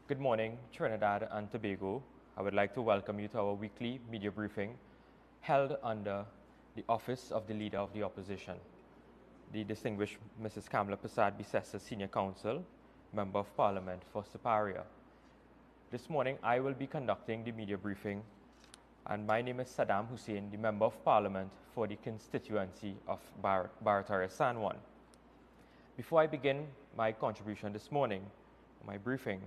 Good morning, Trinidad and Tobago. I would like to welcome you to our weekly media briefing held under the office of the Leader of the Opposition, the distinguished Mrs. Kamala Persad-Bissessar, Senior Counsel, Member of Parliament for Siparia. This morning, I will be conducting the media briefing, and my name is Saddam Hosein, the Member of Parliament for the constituency of Barataria San Juan. Before I begin my contribution this morning, my briefing,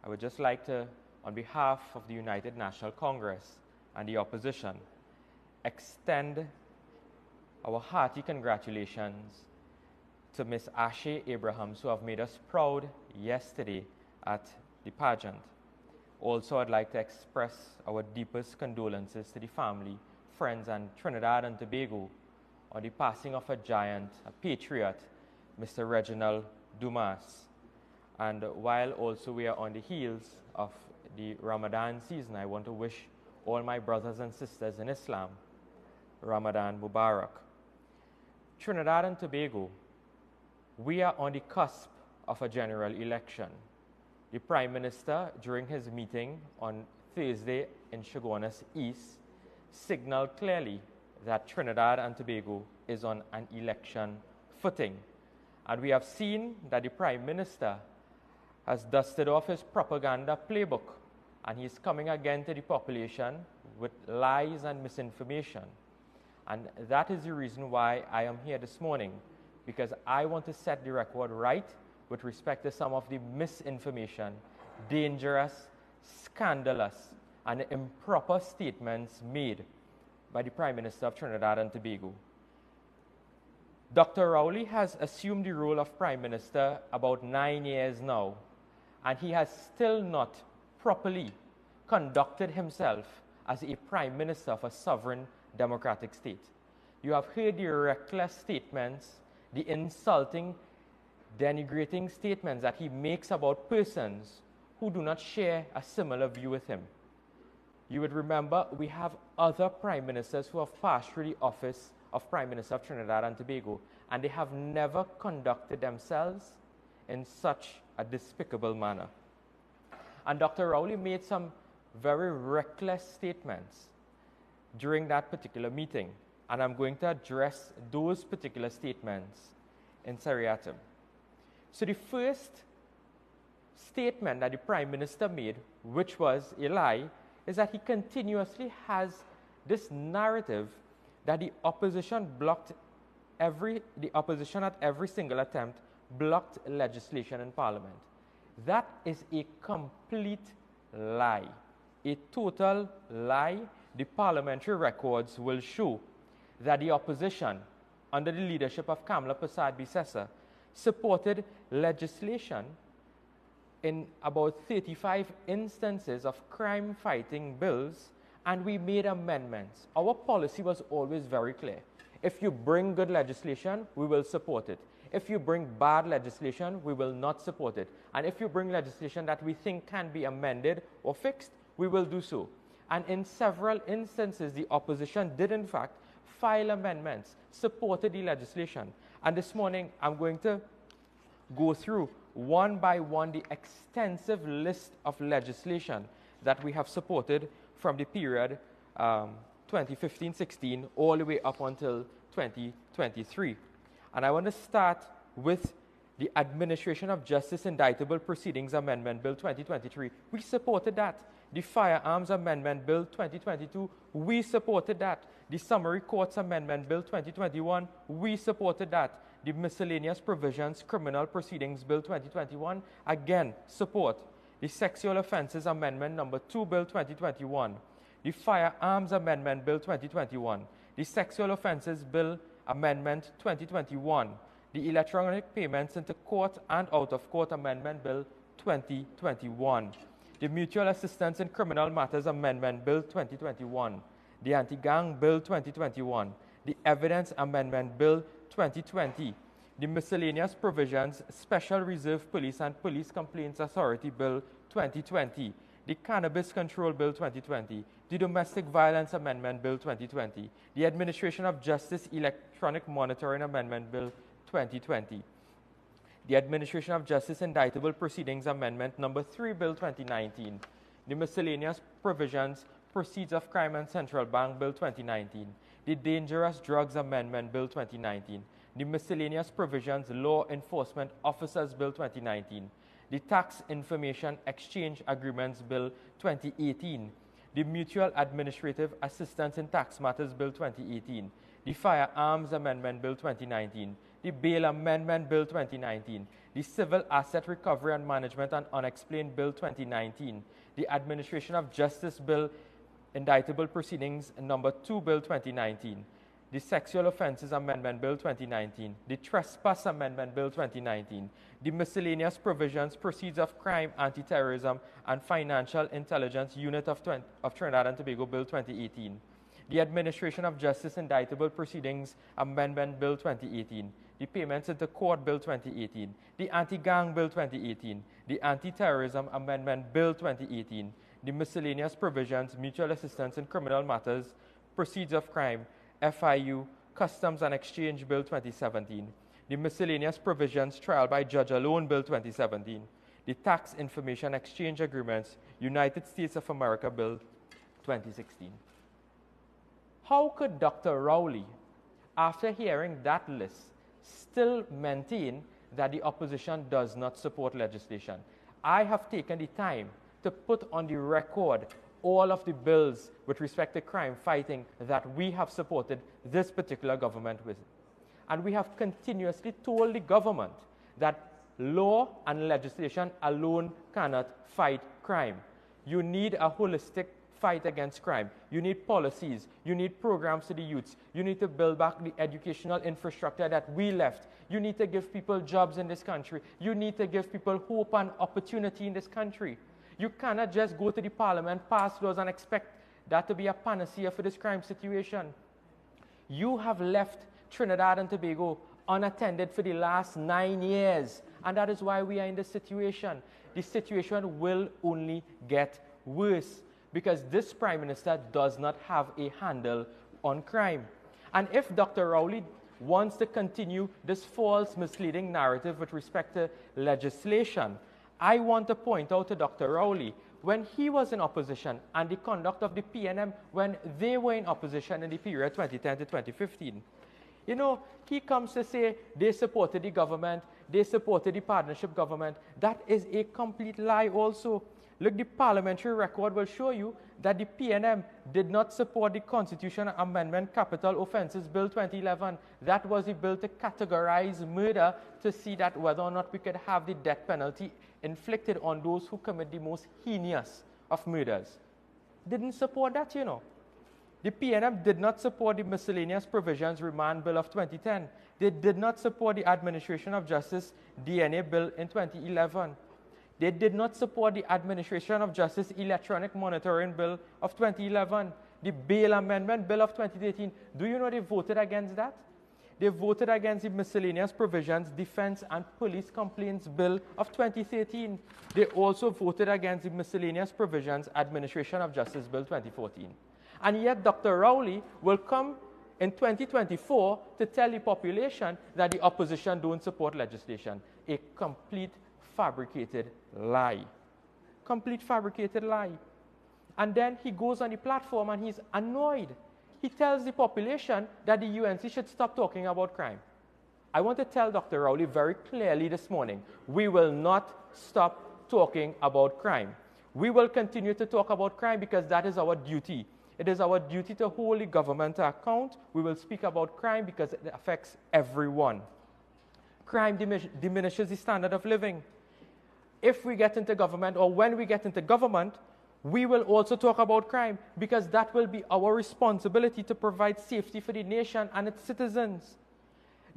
I would just like to, on behalf of the United National Congress and the opposition, extend our hearty congratulations to Ms. Ashe Abrahams, who have made us proud yesterday at the pageant. Also, I'd like to express our deepest condolences to the family, friends, and Trinidad and Tobago on the passing of a giant, a patriot, Mr. Reginald Dumas. And while also we are on the heels of the Ramadan season, I want to wish all my brothers and sisters in Islam, Ramadan Mubarak. Trinidad and Tobago, we are on the cusp of a general election. The Prime Minister, during his meeting on Thursday in Chaguanas East, signaled clearly that Trinidad and Tobago is on an election footing. And we have seen that the Prime Minister has dusted off his propaganda playbook, and he's coming again to the population with lies and misinformation. And that is the reason why I am here this morning, because I want to set the record right with respect to some of the misinformation, dangerous, scandalous, and improper statements made by the Prime Minister of Trinidad and Tobago. Dr. Rowley has assumed the role of Prime Minister about 9 years now, and he has still not properly conducted himself as a Prime Minister of a sovereign democratic state. You have heard the reckless statements, the insulting, denigrating statements that he makes about persons who do not share a similar view with him. You would remember we have other Prime Ministers who have passed through the office of Prime Minister of Trinidad and Tobago, and they have never conducted themselves in such a despicable manner. And Dr. Rowley made some very reckless statements during that particular meeting, and I'm going to address those particular statements in seriatim. So the first statement that the Prime Minister made, which was a lie, is that he continuously has this narrative that the opposition at every single attempt blocked legislation in Parliament. That is a complete lie, a total lie. The parliamentary records will show that the opposition, under the leadership of Kamala Persad-Bissessar, supported legislation in about 35 instances of crime-fighting bills, and we made amendments. Our policy was always very clear. If you bring good legislation, we will support it. If you bring bad legislation, we will not support it. And if you bring legislation that we think can be amended or fixed, we will do so. And in several instances, the opposition did in fact file amendments, supported the legislation. And this morning, I'm going to go through one by one the extensive list of legislation that we have supported from the period 2015-16 all the way up until 2023. And I want to start with the Administration of Justice Indictable Proceedings Amendment Bill 2023. We supported that. The Firearms Amendment Bill 2022, we supported that. The Summary Courts Amendment Bill 2021, we supported that. The Miscellaneous Provisions Criminal Proceedings Bill 2021, again, support. The Sexual Offences Amendment Number 2 Bill 2021. The Firearms Amendment Bill 2021. The Sexual Offences Bill Amendment 2021, the Electronic Payments into Court and Out of Court Amendment Bill 2021, the Mutual Assistance in Criminal Matters Amendment Bill 2021, the Anti-Gang Bill 2021, the Evidence Amendment Bill 2020, the Miscellaneous Provisions Special Reserve Police and Police Complaints Authority Bill 2020, the Cannabis Control Bill 2020, the Domestic Violence Amendment Bill 2020, the Administration of Justice Electronic Monitoring Amendment Bill 2020. the Administration of Justice Indictable Proceedings Amendment Number 3, Bill 2019, the Miscellaneous Provisions, Proceeds of Crime and Central Bank Bill 2019, the Dangerous Drugs Amendment Bill 2019, the Miscellaneous Provisions Law Enforcement Officers Bill 2019, the Tax Information Exchange Agreements Bill 2018, the Mutual Administrative Assistance in Tax Matters Bill 2018, the Firearms Amendment Bill 2019, the Bail Amendment Bill 2019, the Civil Asset Recovery and Management and Unexplained Bill 2019, the Administration of Justice Bill Indictable Proceedings Number 2 Bill 2019, the Sexual Offences Amendment Bill 2019, the Trespass Amendment Bill 2019, the Miscellaneous Provisions, Proceeds of Crime, Anti-Terrorism and Financial Intelligence Unit of Trinidad and Tobago Bill 2018, the Administration of Justice Indictable Proceedings Amendment Bill 2018, the Payments into Court Bill 2018, the Anti-Gang Bill 2018, the Anti-Terrorism Amendment Bill 2018, the Miscellaneous Provisions, Mutual Assistance in Criminal Matters, Proceeds of Crime, FIU, Customs and Exchange Bill 2017, the Miscellaneous Provisions, Trial by Judge Alone Bill 2017, the Tax Information Exchange Agreements, United States of America Bill 2016. How could Dr. Rowley, after hearing that list, still maintain that the opposition does not support legislation? I have taken the time to put on the record all of the bills with respect to crime fighting that we have supported this particular government with. And we have continuously told the government that law and legislation alone cannot fight crime. You need a holistic fight against crime. You need policies. You need programs to the youths. You need to build back the educational infrastructure that we left. You need to give people jobs in this country. You need to give people hope and opportunity in this country. You cannot just go to the parliament, pass laws, and expect that to be a panacea for this crime situation. You have left Trinidad and Tobago unattended for the last 9 years, and that is why we are in this situation. The situation will only get worse because this Prime Minister does not have a handle on crime. And if Dr. Rowley wants to continue this false, misleading narrative with respect to legislation, I want to point out to Dr. Rowley, when he was in opposition and the conduct of the PNM when they were in opposition in the period 2010 to 2015, you know, he comes to say they supported the government, they supported the partnership government. That is a complete lie also. Look, the parliamentary record will show you that the PNM did not support the Constitutional Amendment Capital Offences Bill 2011. That was the bill to categorize murder to see that whether or not we could have the death penalty inflicted on those who commit the most heinous of murders. Didn't support that, you know. The PNM did not support the Miscellaneous Provisions Remand Bill of 2010. They did not support the Administration of Justice DNA Bill in 2011. They did not support the Administration of Justice Electronic Monitoring Bill of 2011. The Bail Amendment Bill of 2013. Do you know they voted against that? They voted against the Miscellaneous Provisions Defense and Police Complaints Bill of 2013. They also voted against the Miscellaneous Provisions Administration of Justice Bill 2014. And yet Dr. Rowley will come in 2024 to tell the population that the opposition don't support legislation. A complete fabricated lie. Complete fabricated lie. And then he goes on the platform and he's annoyed. He tells the population that the UNC should stop talking about crime. I want to tell Dr. Rowley very clearly this morning, we will not stop talking about crime. We will continue to talk about crime because that is our duty. It is our duty to hold the government to account. We will speak about crime because it affects everyone. Crime diminishes the standard of living. If we get into government or when we get into government, we will also talk about crime because that will be our responsibility to provide safety for the nation and its citizens.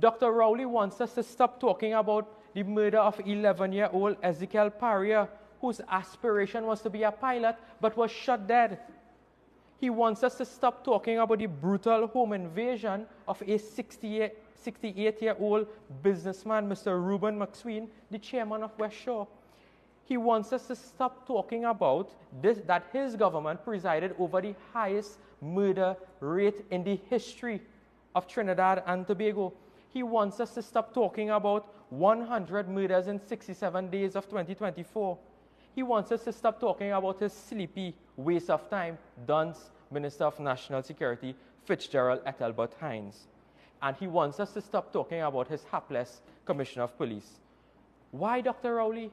Dr. Rowley wants us to stop talking about the murder of 11-year-old Ezekiel Paria, whose aspiration was to be a pilot but was shot dead. He wants us to stop talking about the brutal home invasion of a 68-year-old businessman, Mr. Reuben McSween, the chairman of West Shore. He wants us to stop talking about this, that his government presided over the highest murder rate in the history of Trinidad and Tobago. He wants us to stop talking about 100 murders in 67 days of 2024. He wants us to stop talking about his sleepy waste of time, Dunce, Minister of National Security, Fitzgerald Ethelbert Hines. And he wants us to stop talking about his hapless Commissioner of Police. Why, Dr. Rowley?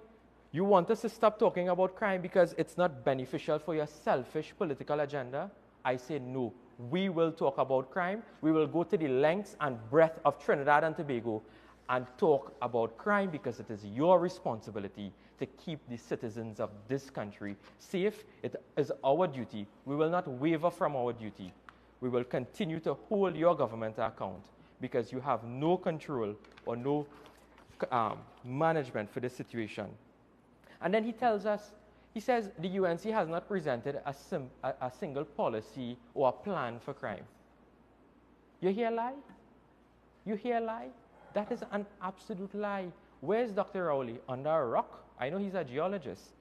You want us to stop talking about crime because it's not beneficial for your selfish political agenda? I say no. We will talk about crime. We will go to the lengths and breadth of Trinidad and Tobago and talk about crime because it is your responsibility to keep the citizens of this country safe. It is our duty. We will not waver from our duty. We will continue to hold your government to account because you have no control or no management for this situation. And then he tells us, he says the UNC has not presented a single policy or a plan for crime. You hear a lie? You hear a lie? That is an absolute lie. Where's Dr. Rowley? Under a rock? I know he's a geologist.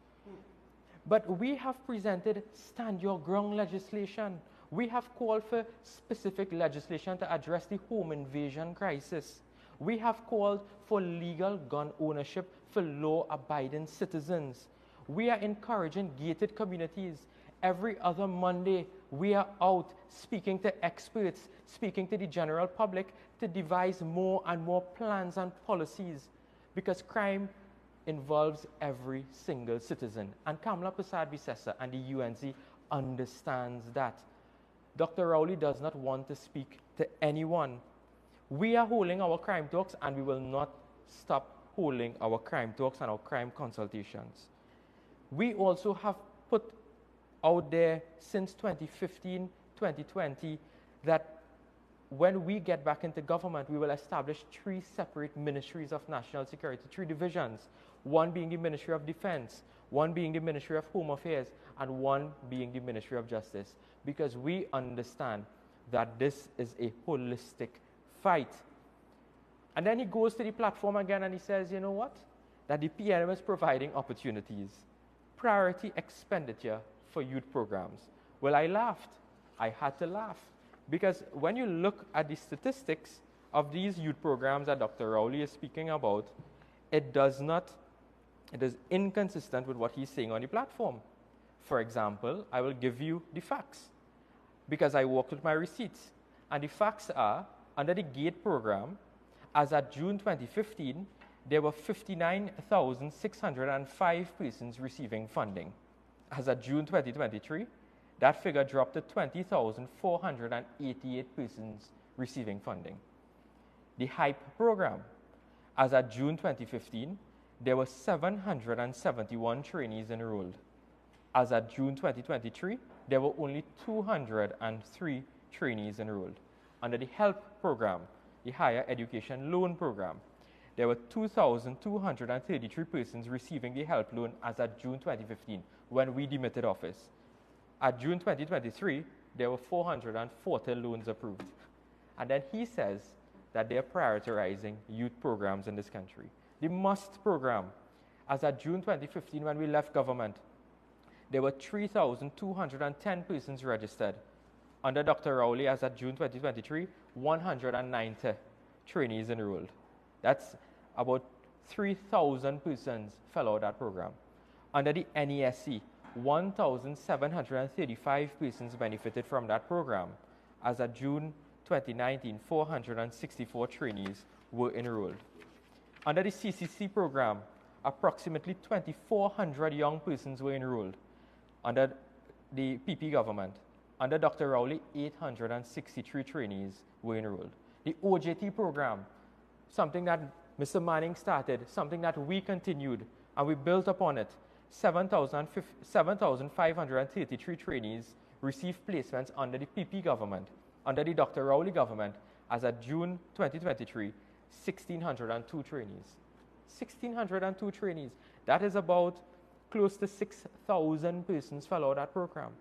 But we have presented stand your ground legislation. We have called for specific legislation to address the home invasion crisis. We have called for legal gun ownership for law-abiding citizens. We are encouraging gated communities. Every other Monday, we are out speaking to experts, speaking to the general public to devise more and more plans and policies because crime involves every single citizen. And Kamala Prasad-Bissessar and the UNC understands that. Dr. Rowley does not want to speak to anyone. We are holding our crime talks and we will not stop holding our crime talks and our crime consultations. We also have put out there since 2015, 2020, that when we get back into government, we will establish 3 separate ministries of national security, 3 divisions, one being the Ministry of Defense, one being the Ministry of Home Affairs, and one being the Ministry of Justice, because we understand that this is a holistic fight. And then he goes to the platform again and he says, you know what? That the PNM is providing opportunities, priority expenditure for youth programs. Well, I laughed. I had to laugh. Because when you look at the statistics of these youth programs that Dr. Rowley is speaking about, it is inconsistent with what he's saying on the platform. For example, I will give you the facts because I worked with my receipts. And the facts are, under the GATE program, as at June 2015, there were 59,605 persons receiving funding. As at June 2023, that figure dropped to 20,488 persons receiving funding. The HYPE program, as at June 2015, there were 771 trainees enrolled. As at June 2023, there were only 203 trainees enrolled. Under the HELP program, the Higher Education Loan Program, there were 2,233 persons receiving the HELP loan as at June 2015, when we demitted office. At June 2023, there were 440 loans approved. And then he says that they're prioritizing youth programs in this country. The MUST program, as at June 2015, when we left government, there were 3,210 persons registered. Under Dr. Rowley, as at June 2023, 190 trainees enrolled. That's about 3,000 persons fell out of that program. Under the NESC, 1,735 persons benefited from that program. As of June 2019, 464 trainees were enrolled. Under the CCC program, approximately 2,400 young persons were enrolled. Under the PP government, under Dr. Rowley, 863 trainees were enrolled. The OJT program, something that Mr. Manning started, something that we continued, and we built upon it. 7,533 trainees received placements under the PP government. Under the Dr. Rowley government, as of June 2023, 1,602 trainees. 1,602 trainees. That is about close to 6,000 persons fell out of that program.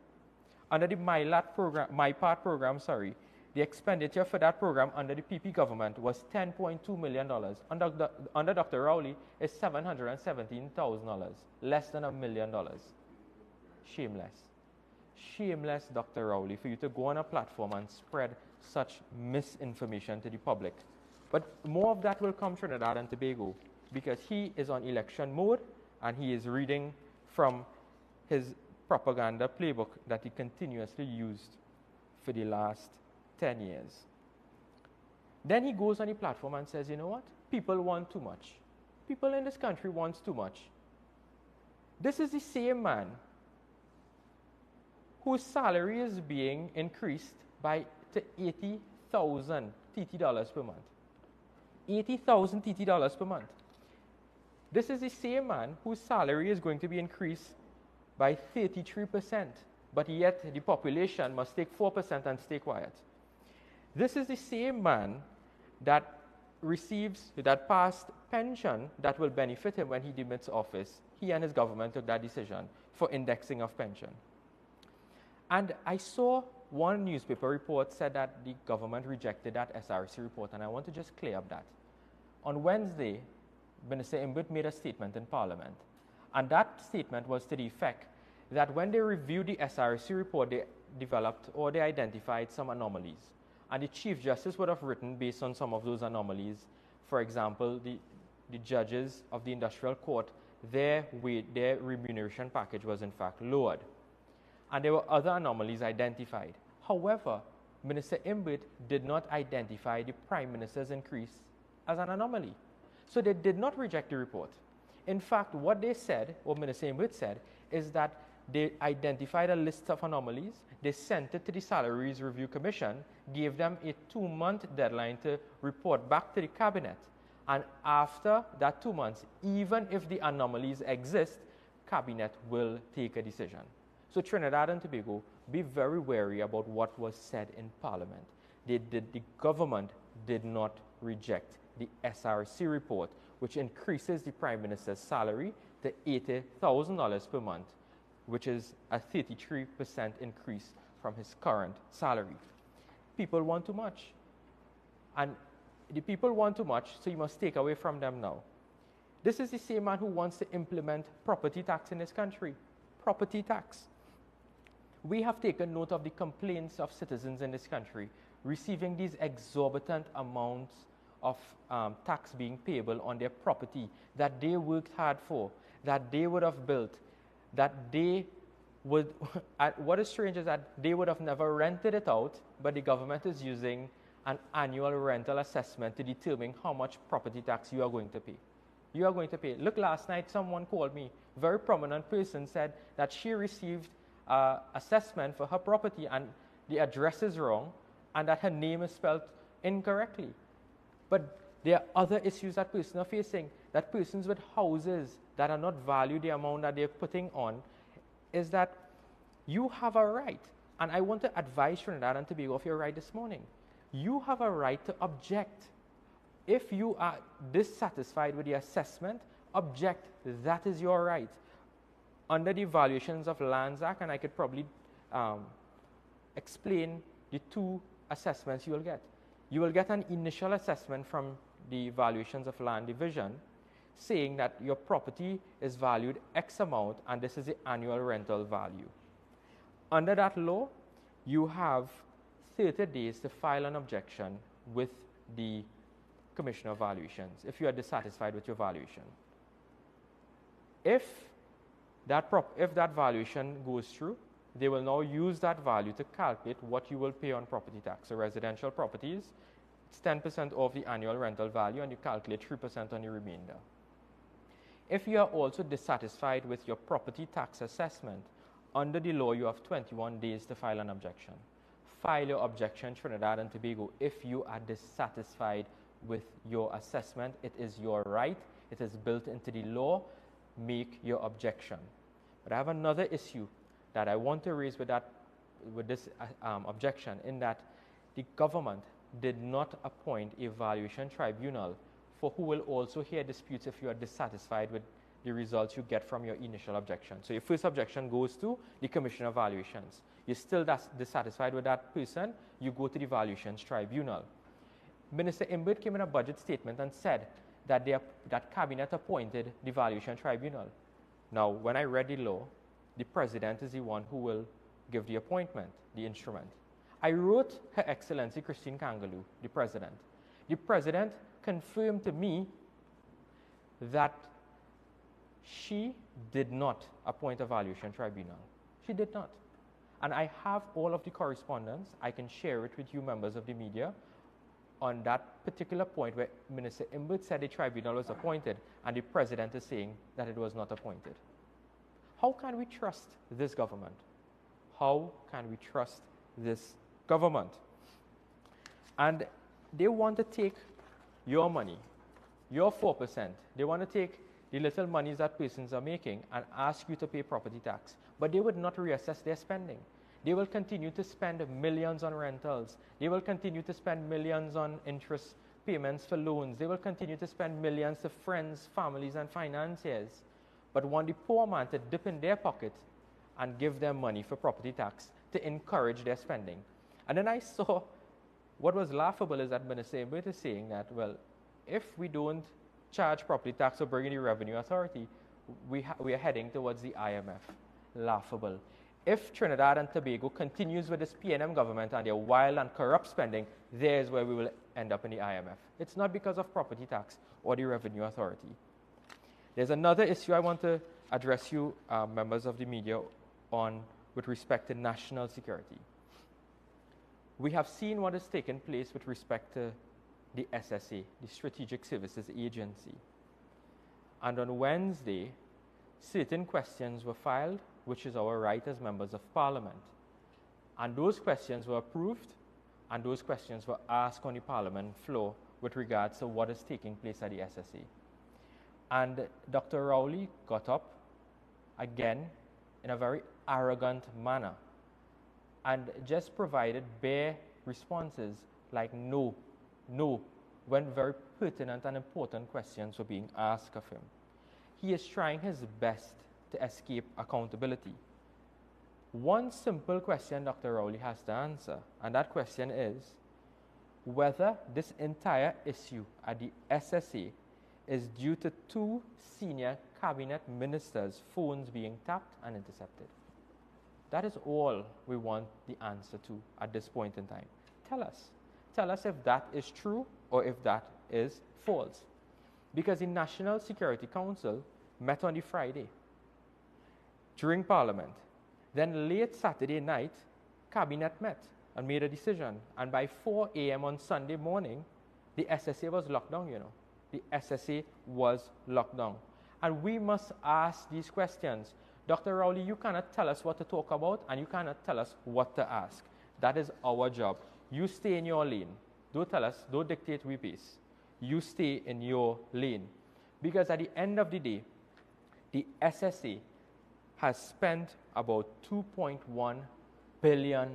Under the MyPart program, the expenditure for that program under the PP government was $10.2 million. Under Dr. Rowley, is $717,000, less than $1 million. Shameless. Shameless, Dr. Rowley, for you to go on a platform and spread such misinformation to the public. But more of that will come Trinidad and Tobago because he is on election mode and he is reading from his propaganda playbook that he continuously used for the last 10 years. Then he goes on the platform and says, you know what? People want too much. People in this country want too much. This is the same man whose salary is being increased by to 80,000 TT dollars per month. 80,000 TT dollars per month. This is the same man whose salary is going to be increased by 33%, but yet the population must take 4% and stay quiet. This is the same man that receives that past pension that will benefit him when he demits office. He and his government took that decision for indexing of pension. And I saw one newspaper report said that the government rejected that SRC report, and I want to just clear up that. On Wednesday, Minister Imbut made a statement in Parliament, and that statement was to the effect that when they reviewed the SRC report, they developed or they identified some anomalies. And the Chief Justice would have written based on some of those anomalies. For example, the judges of the Industrial Court, their remuneration package was in fact lowered. And there were other anomalies identified. However, Minister Imbut did not identify the Prime Minister's increase as an anomaly. So they did not reject the report. In fact, what they said, what Minister Imbut said, is that they identified a list of anomalies, they sent it to the Salaries Review Commission, gave them a 2-month deadline to report back to the Cabinet. And after that 2 months, even if the anomalies exist, Cabinet will take a decision. So Trinidad and Tobago, be very wary about what was said in Parliament. The government did not reject the SRC report, which increases the Prime Minister's salary to $80,000 per month, which is a 33% increase from his current salary. People want too much. And the people want too much, so you must take away from them now. This is the same man who wants to implement property tax in this country. Property tax. We have taken note of the complaints of citizens in this country receiving these exorbitant amounts of tax being payable on their property that they worked hard for, that they would have built, that they would, what is strange is that they would have never rented it out, but the government is using an annual rental assessment to determine how much property tax you are going to pay. You are going to pay. Look, last night someone called me, very prominent person, said that she received assessment for her property and the address is wrong and that her name is spelled incorrectly. But there are other issues that persons are facing, that persons with houses that are not valued the amount that they're putting on, is that you have a right, and I want to advise Trinidad and Tobago of your right this morning. You have a right to object. If you are dissatisfied with the assessment, object. That is your right. Under the Valuations of Lands Act, and I could probably explain the two assessments you will get. You will get an initial assessment from the Valuations of Land Division saying that your property is valued X amount and this is the annual rental value. Under that law, you have 30 days to file an objection with the Commissioner of Valuations if you are dissatisfied with your valuation. If that valuation goes through, they will now use that value to calculate what you will pay on property tax. So residential properties, it's 10% of the annual rental value and you calculate 3% on the remainder. If you are also dissatisfied with your property tax assessment, under the law you have 21 days to file an objection. File your objection, Trinidad and Tobago, if you are dissatisfied with your assessment. It is your right. It is built into the law. Make your objection. But I have another issue that I want to raise with this objection, in that the government did not appoint a valuation tribunal for who will also hear disputes if you are dissatisfied with the results you get from your initial objection. So your first objection goes to the Commissioner of Valuations. You're still dissatisfied with that person, you go to the Valuations Tribunal. Minister Imbut came in a budget statement and said that that Cabinet appointed the Valuation Tribunal. Now, when I read the law, the President is the one who will give the appointment, the instrument. I wrote Her Excellency Christine Kangaloo, the President, The president confirmed to me that she did not appoint a valuation tribunal. She did not. And I have all of the correspondence. I can share it with you members of the media on that particular point where Minister Imbert said a tribunal was appointed and the president is saying that it was not appointed. How can we trust this government? How can we trust this government? And they want to take your money, your 4%. They want to take the little monies that persons are making and ask you to pay property tax. But they would not reassess their spending. They will continue to spend millions on rentals. They will continue to spend millions on interest payments for loans. They will continue to spend millions to friends, families, and financiers. But want the poor man to dip in their pocket and give them money for property tax to encourage their spending. And then I saw what was laughable is that Minister Imbert is saying that, well, if we don't charge property tax or bring in the Revenue Authority, we are heading towards the IMF. Laughable. If Trinidad and Tobago continues with this PNM government and their wild and corrupt spending, there's where we will end up in the IMF. It's not because of property tax or the Revenue Authority. There's another issue I want to address you, members of the media, on with respect to national security. We have seen what has taken place with respect to the SSA, the Strategic Services Agency. And on Wednesday, certain questions were filed, which is our right as members of Parliament. And those questions were approved, and those questions were asked on the Parliament floor with regards to what is taking place at the SSA. And Dr. Rowley got up again in a very arrogant manner and just provided bare responses like no, when very pertinent and important questions were being asked of him. He is trying his best to escape accountability. One simple question Dr. Rowley has to answer, and that question is whether this entire issue at the SSA is due to two senior cabinet ministers' phones being tapped and intercepted. That is all we want the answer to at this point in time. Tell us. Tell us if that is true or if that is false. Because the National Security Council met on the Friday during Parliament. Then late Saturday night, Cabinet met and made a decision. And by 4 a.m. on Sunday morning, the SSA was locked down, you know. The SSA was locked down. And we must ask these questions. Dr. Rowley, you cannot tell us what to talk about and you cannot tell us what to ask. That is our job. You stay in your lane. Don't tell us, don't dictate we pace. You stay in your lane. Because at the end of the day, the SSA has spent about $2.1 billion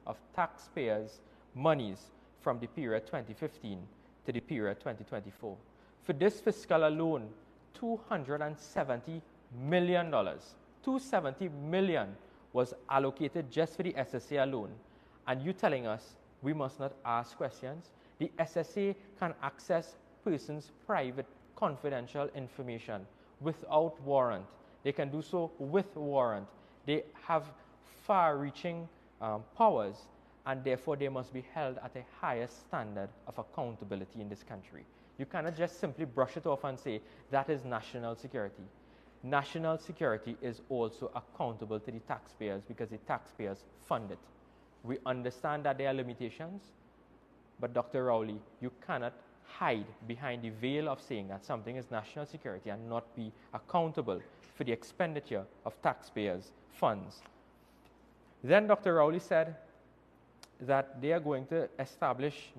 of taxpayers' monies from the period 2015 to the period 2024. For this fiscal alone, $270 million, $270 million was allocated just for the SSA alone. And you telling us we must not ask questions? The SSA can access persons' private, confidential information without warrant. They can do so with warrant. They have far-reaching powers, and therefore they must be held at a higher standard of accountability in this country. You cannot just simply brush it off and say that is national security. National security is also accountable to the taxpayers because the taxpayers fund it. We understand that there are limitations, but Dr. Rowley, you cannot hide behind the veil of saying that something is national security and not be accountable for the expenditure of taxpayers' funds. Then Dr. Rowley said that they are going to establish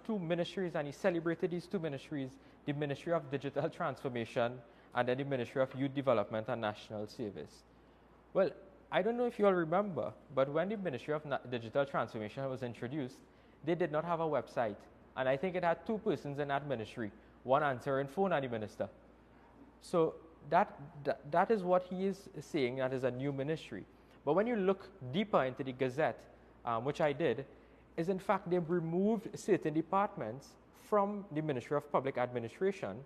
two ministries, and he celebrated these two ministries, the Ministry of Digital Transformation and then the Ministry of Youth Development and National Service. Well, I don't know if you all remember, but when the Ministry of Digital Transformation was introduced, they did not have a website. And I think it had two persons in that ministry, one answering phone and the minister. So that is what he is saying, that is a new ministry. But when you look deeper into the Gazette, which I did, is in fact they've removed certain departments from the Ministry of Public Administration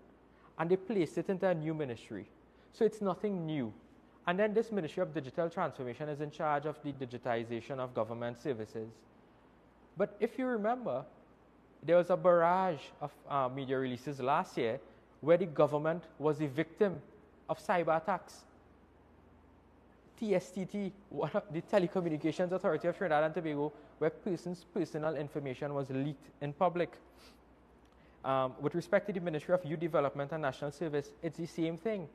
and they placed it into a new ministry. So it's nothing new. And then this Ministry of Digital Transformation is in charge of the digitization of government services. But if you remember, there was a barrage of media releases last year where the government was the victim of cyber attacks. TSTT, the Telecommunications Authority of Trinidad and Tobago, where persons' personal information was leaked in public. With respect to the Ministry of Youth Development and National Service, it's the same thing.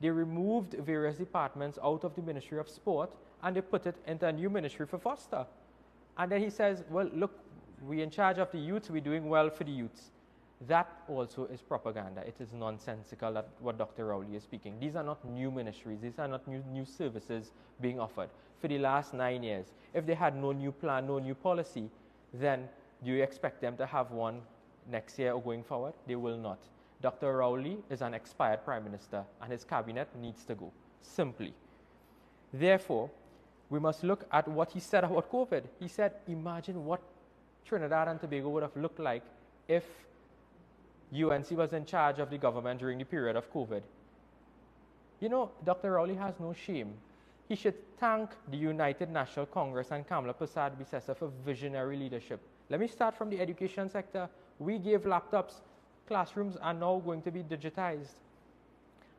They removed various departments out of the Ministry of Sport and they put it into a new ministry for foster. And then he says, well, look, we're in charge of the youth, we're doing well for the youths. That also is propaganda. It is nonsensical, that what Dr. Rowley is speaking. These are not new ministries. These are not new services being offered. For the last 9 years, if they had no new plan, no new policy, then do you expect them to have one next year or going forward? They will not. Dr. Rowley is an expired prime minister and his cabinet needs to go, simply. Therefore, we must look at what he said about COVID. He said, imagine what Trinidad and Tobago would have looked like if UNC was in charge of the government during the period of COVID. You know, Dr. Rowley has no shame. He should thank the United National Congress and Kamala Persad-Bissessar for visionary leadership. Let me start from the education sector. We gave laptops. Classrooms are now going to be digitized.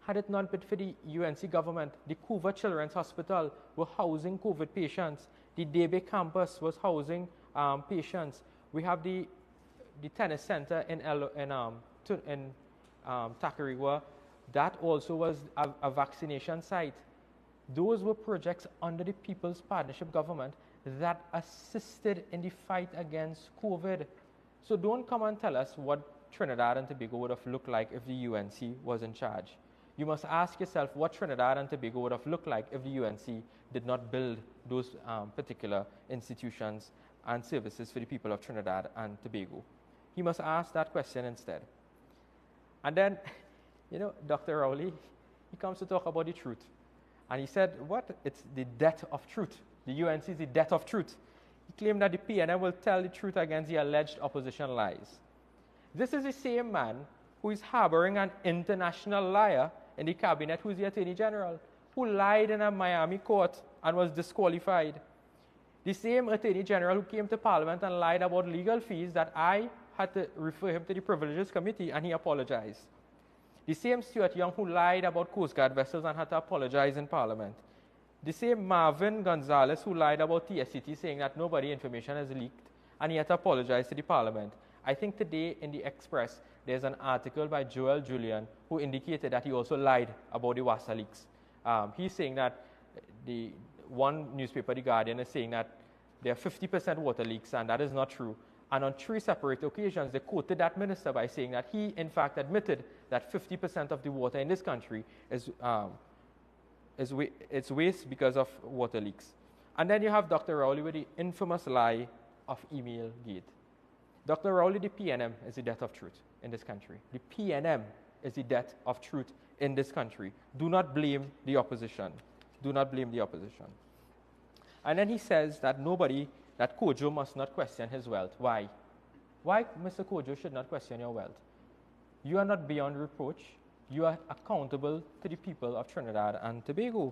Had it not been for the UNC government, the Couva Children's Hospital were housing COVID patients. The Debe campus was housing patients. We have the tennis center in Tacarigua. That also was a vaccination site. Those were projects under the People's Partnership Government that assisted in the fight against COVID. So don't come and tell us what Trinidad and Tobago would have looked like if the UNC was in charge. You must ask yourself what Trinidad and Tobago would have looked like if the UNC did not build those particular institutions and services for the people of Trinidad and Tobago. He must ask that question instead. And then, you know, Dr. Rowley, he comes to talk about the truth. And he said, what? It's the death of truth. The UNC is the death of truth. He claimed that the PNM will tell the truth against the alleged opposition lies. This is the same man who is harboring an international liar in the cabinet, who is the Attorney General, who lied in a Miami court and was disqualified. The same Attorney General who came to Parliament and lied about legal fees that I had to refer him to the Privileges Committee and he apologized. The same Stuart Young who lied about Coast Guard vessels and had to apologize in Parliament. The same Marvin Gonzalez who lied about TSCT, saying that nobody information has leaked, and he had to apologize to the Parliament. I think today in the Express, there's an article by Joel Julian who indicated that he also lied about the WASA leaks. He's saying that the one newspaper, The Guardian, is saying that there are 50% water leaks, and that is not true. And on 3 separate occasions, they quoted that minister by saying that he, in fact, admitted that 50% of the water in this country is waste because of water leaks. And then you have Dr. Rowley with the infamous lie of email gate. Dr. Rowley, the PNM is the death of truth in this country. The PNM is the death of truth in this country. Do not blame the opposition. Do not blame the opposition. And then he says that that Kojo must not question his wealth. Why? Why Mr. Kojo should not question your wealth? You are not beyond reproach. You are accountable to the people of Trinidad and Tobago.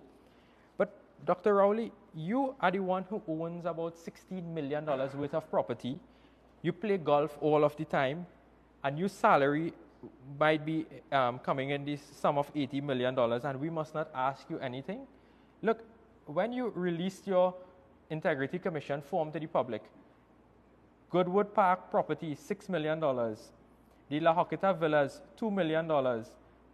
But Dr. Rowley, you are the one who owns about $16 million worth of property. You play golf all of the time, and your salary might be coming in this sum of $80 million, and we must not ask you anything. Look, when you released your Integrity Commission form to the public, Goodwood Park property, $6 million. The La Joquita Villas, $2 million.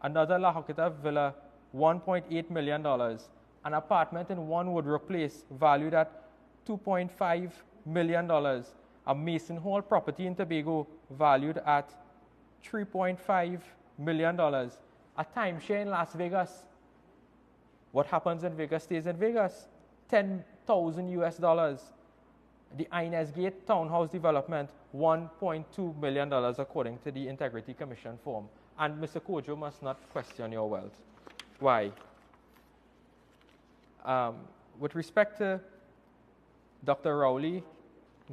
Another La Joquita Villa, $1.8 million. An apartment in One Woodrow Place valued at $2.5 million. A Mason Hall property in Tobago valued at $3.5 million. A timeshare in Las Vegas. What happens in Vegas stays in Vegas. $10,000 US. The Inez Gate Townhouse development, $1.2 million according to the Integrity Commission form. And Mr. Kojo must not question your wealth. Why? With respect to Dr. Rowley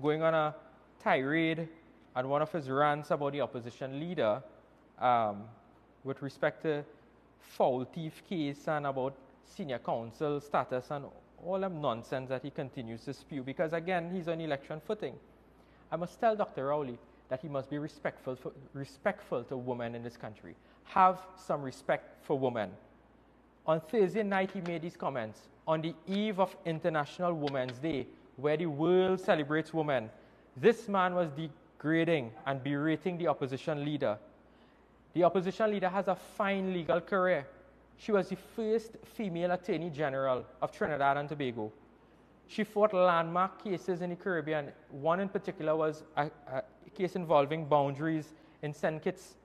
going on a tirade and one of his rants about the opposition leader, with respect to foul thief case and about senior counsel status and all that nonsense that he continues to spew, because again, he's on election footing. I must tell Dr. Rowley that he must be respectful to women in this country. Have some respect for women. On Thursday night, he made these comments. On the eve of International Women's Day, where the world celebrates women, this man was degrading and berating the opposition leader. The opposition leader has a fine legal career. She was the first female Attorney General of Trinidad and Tobago. She fought landmark cases in the Caribbean. One in particular was a case involving boundaries in St. Kitts.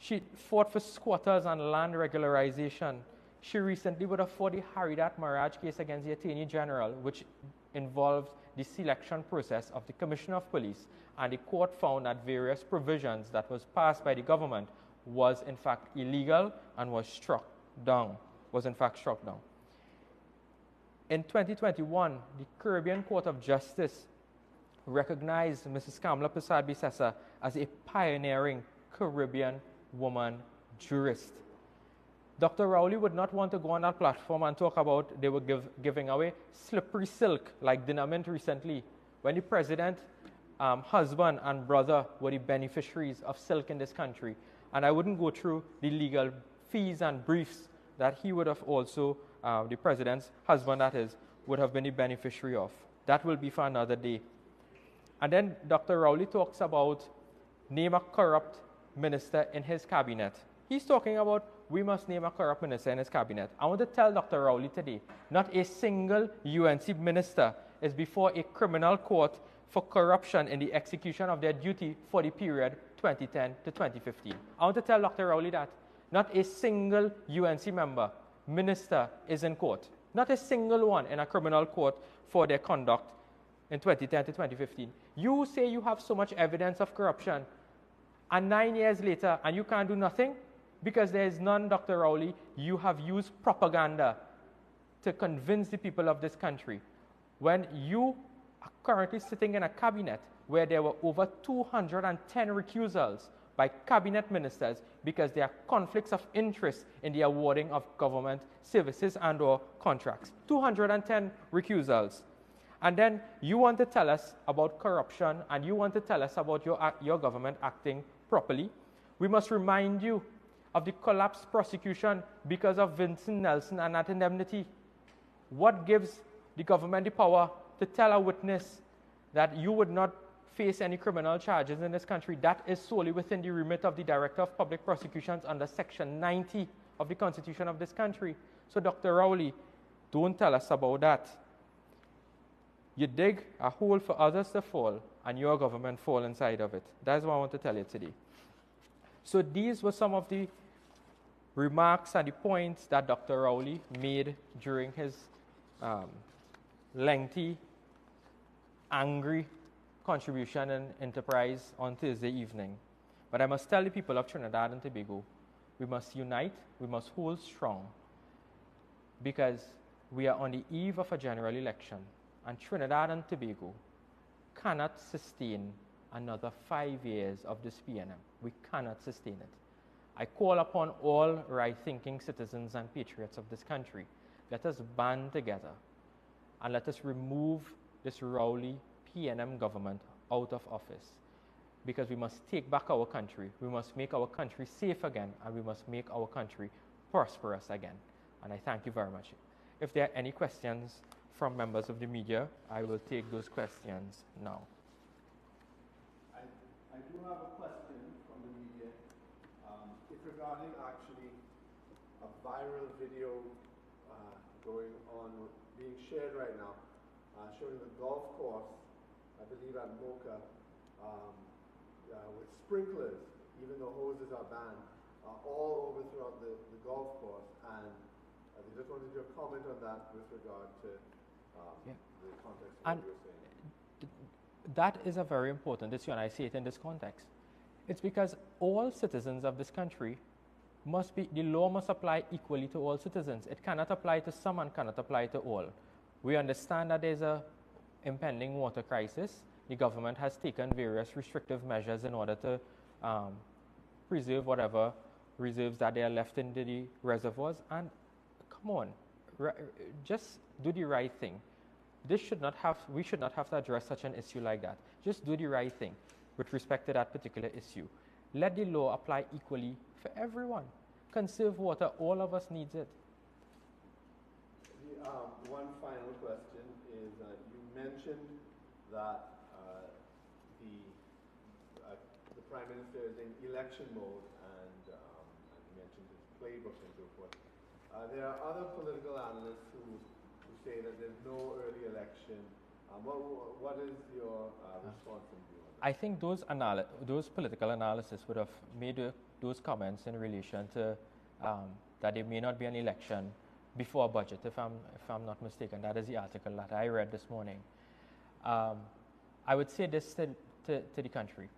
She fought for squatters and land regularization. She recently would have fought the Haridat Maraj case against the Attorney General, which involved the selection process of the Commissioner of Police, and the court found that various provisions that was passed by the government was in fact illegal and was in fact struck down. In 2021, the Caribbean Court of Justice recognized Mrs. Kamla Persad-Bissessar as a pioneering Caribbean woman jurist. Dr. Rowley would not want to go on that platform and talk about they were giving away slippery silk like Dinamint recently, when the president, husband and brother were the beneficiaries of silk in this country. And I wouldn't go through the legal fees and briefs that he would have also, the president's husband that is, would have been the beneficiary of. That will be for another day. And then Dr. Rowley talks about name a corrupt minister in his cabinet. He's talking about we must name a corrupt minister in his cabinet. I want to tell Dr. Rowley today, not a single UNC minister is before a criminal court for corruption in the execution of their duty for the period 2010 to 2015. I want to tell Dr. Rowley that not a single UNC member, minister is in court. Not a single one in a criminal court for their conduct in 2010 to 2015. You say you have so much evidence of corruption, and 9 years later, and you can't do nothing? Because there is none, Dr. Rowley. You have used propaganda to convince the people of this country. When you are currently sitting in a cabinet where there were over 210 recusals by cabinet ministers because there are conflicts of interest in the awarding of government services and or contracts. 210 recusals. And then you want to tell us about corruption, and you want to tell us about your government acting properly. We must remind you of the collapsed prosecution because of Vincent Nelson and that indemnity. What gives the government the power to tell a witness that you would not face any criminal charges in this country? That is solely within the remit of the Director of Public Prosecutions under Section 90 of the Constitution of this country. So, Dr. Rowley, don't tell us about that. You dig a hole for others to fall, and your government fall inside of it. That's what I want to tell you today. So these were some of the remarks and the points that Dr. Rowley made during his lengthy, angry contribution in Enterprise on Thursday evening. But I must tell the people of Trinidad and Tobago, we must unite, we must hold strong, because we are on the eve of a general election, and Trinidad and Tobago cannot sustain another 5 years of this PNM. We cannot sustain it. I call upon all right-thinking citizens and patriots of this country, let us band together and let us remove this Rowley PNM government out of office, because we must take back our country, we must make our country safe again, and we must make our country prosperous again. And I thank you very much. If there are any questions from members of the media, I will take those questions now. I do have a question from the media. It's regarding actually a viral video going on, being shared right now, showing the golf course, I believe at Mocha, with sprinklers, even though hoses are banned, all over throughout the golf course. And I just wanted your comment on that with regard to the context of what you were saying. That is a very important issue, and I see it in this context. It's because all citizens of this country the law must apply equally to all citizens. It cannot apply to some and cannot apply to all. We understand that there's an impending water crisis. The government has taken various restrictive measures in order to preserve whatever reserves that they are left in the reservoirs. And come on, just do the right thing. We should not have to address such an issue like that. Just do the right thing. with respect to that particular issue. Let the law apply equally for everyone. Conserve water, all of us needs it. One final question is, you mentioned that the Prime Minister is in election mode, and you mentioned his playbook and so forth. There are other political analysts who say that there's no early election. What is your response and view on that? I think those political analysts would have made those comments in relation to that there may not be an election before budget, if I'm not mistaken. That is the article that I read this morning. I would say this to the country.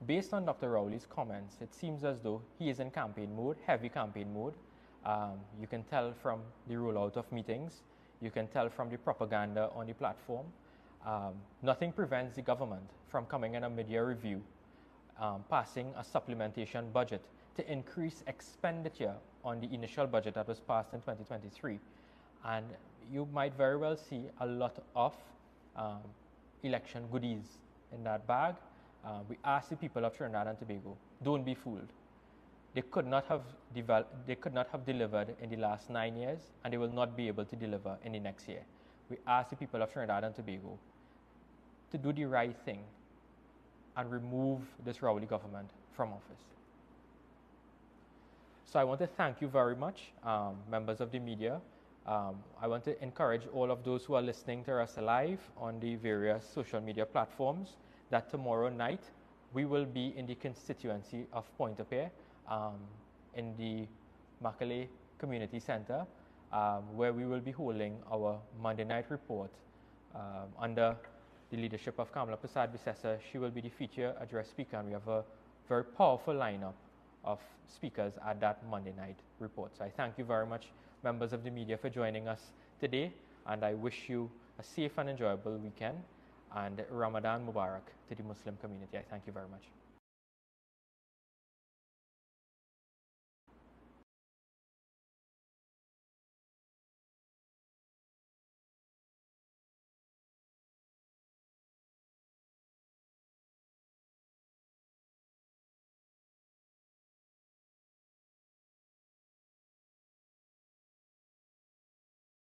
Based on Dr. Rowley's comments, it seems as though he is in campaign mode, heavy campaign mode. You can tell from the rollout of meetings. You can tell from the propaganda on the platform. Nothing prevents the government from coming in a mid-year review, passing a supplementation budget to increase expenditure on the initial budget that was passed in 2023. And you might very well see a lot of election goodies in that bag. We ask the people of Trinidad and Tobago, don't be fooled. They could not have delivered in the last 9 years, and they will not be able to deliver in the next year. We ask the people of Trinidad and Tobago to do the right thing and remove this Rowley government from office. So I want to thank you very much, members of the media. I want to encourage all of those who are listening to us live on the various social media platforms that tomorrow night we will be in the constituency of Pointe-a-Pierre, in the Macaulay Community Center, where we will be holding our Monday night report under the leadership of Kamala Prasad-Bissessar. She will be the feature address speaker, and we have a very powerful lineup of speakers at that Monday night report. So I thank you very much, members of the media, for joining us today, and I wish you a safe and enjoyable weekend, and Ramadan Mubarak to the Muslim community. I thank you very much.